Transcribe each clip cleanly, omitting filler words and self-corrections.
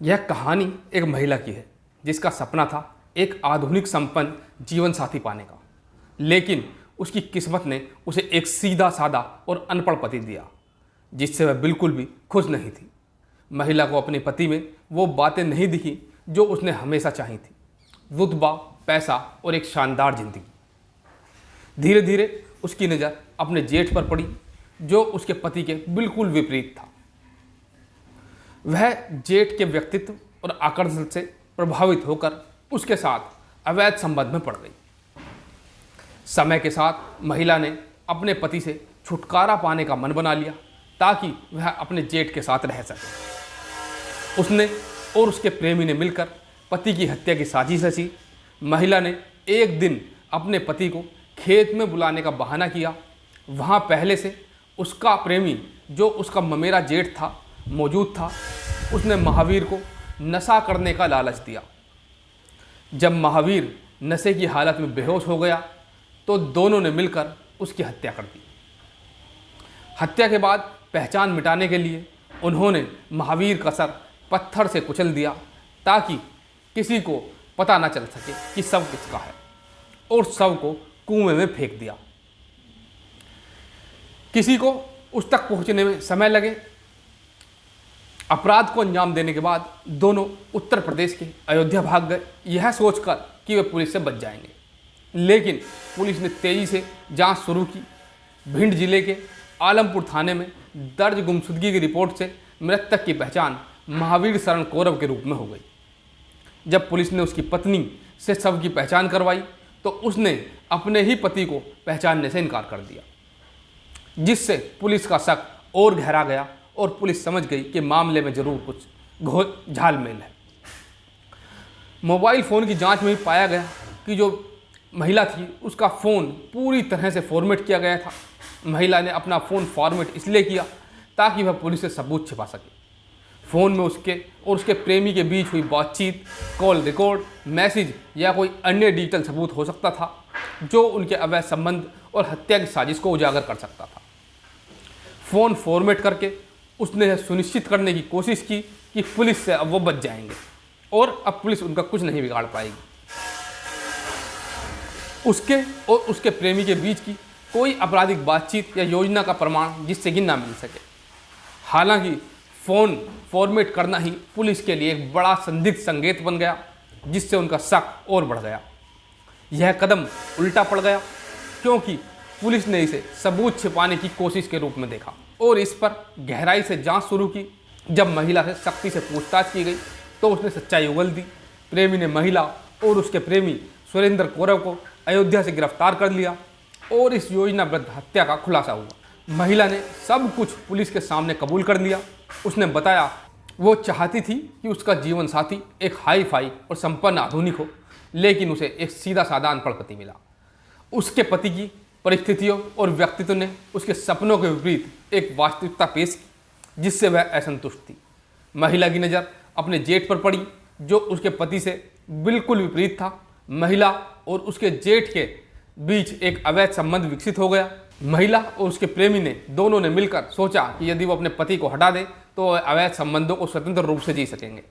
यह कहानी एक महिला की है जिसका सपना था एक आधुनिक संपन्न जीवन साथी पाने का। लेकिन उसकी किस्मत ने उसे एक सीधा साधा और अनपढ़ पति दिया जिससे वह बिल्कुल भी खुश नहीं थी। महिला को अपने पति में वो बातें नहीं दिखी जो उसने हमेशा चाही थी, रुतबा, पैसा और एक शानदार जिंदगी। धीरे धीरे उसकी नज़र अपने जेठ पर पड़ी जो उसके पति के बिल्कुल विपरीत था। वह जेठ के व्यक्तित्व और आकर्षण से प्रभावित होकर उसके साथ अवैध संबंध में पड़ गई। समय के साथ महिला ने अपने पति से छुटकारा पाने का मन बना लिया ताकि वह अपने जेठ के साथ रह सके। उसने और उसके प्रेमी ने मिलकर पति की हत्या की साजिश रची। महिला ने एक दिन अपने पति को खेत में बुलाने का बहाना किया। वहाँ पहले से उसका प्रेमी जो उसका ममेरा जेठ था मौजूद था। उसने महावीर को नशा करने का लालच दिया। जब महावीर नशे की हालत में बेहोश हो गया तो दोनों ने मिलकर उसकी हत्या कर दी। हत्या के बाद पहचान मिटाने के लिए उन्होंने महावीर का सर पत्थर से कुचल दिया ताकि किसी को पता न चल सके कि शव किसका है, और शव को कुएं में फेंक दिया। किसी को उस तक पहुंचने में समय लगे। अपराध को अंजाम देने के बाद दोनों उत्तर प्रदेश के अयोध्या भाग गए, यह सोचकर कि वे पुलिस से बच जाएंगे। लेकिन पुलिस ने तेजी से जांच शुरू की। भिंड जिले के आलमपुर थाने में दर्ज गुमशुदगी की रिपोर्ट से मृतक की पहचान महावीर शरण कौरव के रूप में हो गई। जब पुलिस ने उसकी पत्नी से शव की पहचान करवाई तो उसने अपने ही पति को पहचानने से इनकार कर दिया, जिससे पुलिस का शक और गहरा गया और पुलिस समझ गई कि मामले में जरूर कुछ झालमेल है। मोबाइल फ़ोन की जांच में भी पाया गया कि जो महिला थी उसका फ़ोन पूरी तरह से फॉर्मेट किया गया था। महिला ने अपना फ़ोन फॉर्मेट इसलिए किया ताकि वह पुलिस से सबूत छिपा सके। फ़ोन में उसके और उसके प्रेमी के बीच हुई बातचीत, कॉल रिकॉर्ड, मैसेज या कोई अन्य डिजिटल सबूत हो सकता था जो उनके अवैध संबंध और हत्या की साजिश को उजागर कर सकता था। फ़ोन फॉर्मेट करके उसने यह सुनिश्चित करने की कोशिश की कि पुलिस से अब वो बच जाएंगे और अब पुलिस उनका कुछ नहीं बिगाड़ पाएगी। उसके और उसके प्रेमी के बीच की कोई आपराधिक बातचीत या योजना का प्रमाण जिससे कि ना मिल सके। हालांकि फ़ोन फॉर्मेट करना ही पुलिस के लिए एक बड़ा संदिग्ध संकेत बन गया, जिससे उनका शक और बढ़ गया। यह कदम उल्टा पड़ गया क्योंकि पुलिस ने इसे सबूत छिपाने की कोशिश के रूप में देखा और इस पर गहराई से जांच शुरू की। जब महिला से सख्ती से पूछताछ की गई तो उसने सच्चाई उगल दी। प्रेमी ने महिला और उसके प्रेमी सुरेंद्र कौरव को अयोध्या से गिरफ्तार कर लिया और इस योजनाबद्ध हत्या का खुलासा हुआ। महिला ने सब कुछ पुलिस के सामने कबूल कर लिया। उसने बताया वो चाहती थी कि उसका जीवन साथी एक हाई फाई और संपन्न आधुनिक हो, लेकिन उसे एक सीधा साधा अनपढ़ पति मिला। उसके पति की परिस्थितियों और व्यक्तित्व ने उसके सपनों के विपरीत एक वास्तविकता पेश की, जिससे वह असंतुष्ट थी। महिला की नज़र अपने जेठ पर पड़ी जो उसके पति से बिल्कुल विपरीत था। महिला और उसके जेठ के बीच एक अवैध संबंध विकसित हो गया। महिला और उसके प्रेमी ने दोनों ने मिलकर सोचा कि यदि वो अपने पति को हटा दे तो अवैध संबंधों को स्वतंत्र रूप से जी सकेंगे।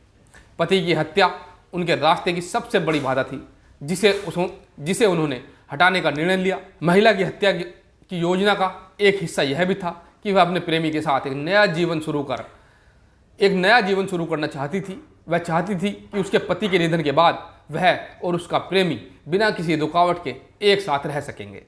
पति की हत्या उनके रास्ते की सबसे बड़ी बाधा थी जिसे उन्होंने हटाने का निर्णय लिया। महिला की हत्या की योजना का एक हिस्सा यह भी था कि वह अपने प्रेमी के साथ एक नया जीवन शुरू करना चाहती थी। वह चाहती थी कि उसके पति के निधन के बाद वह और उसका प्रेमी बिना किसी रुकावट के एक साथ रह सकेंगे।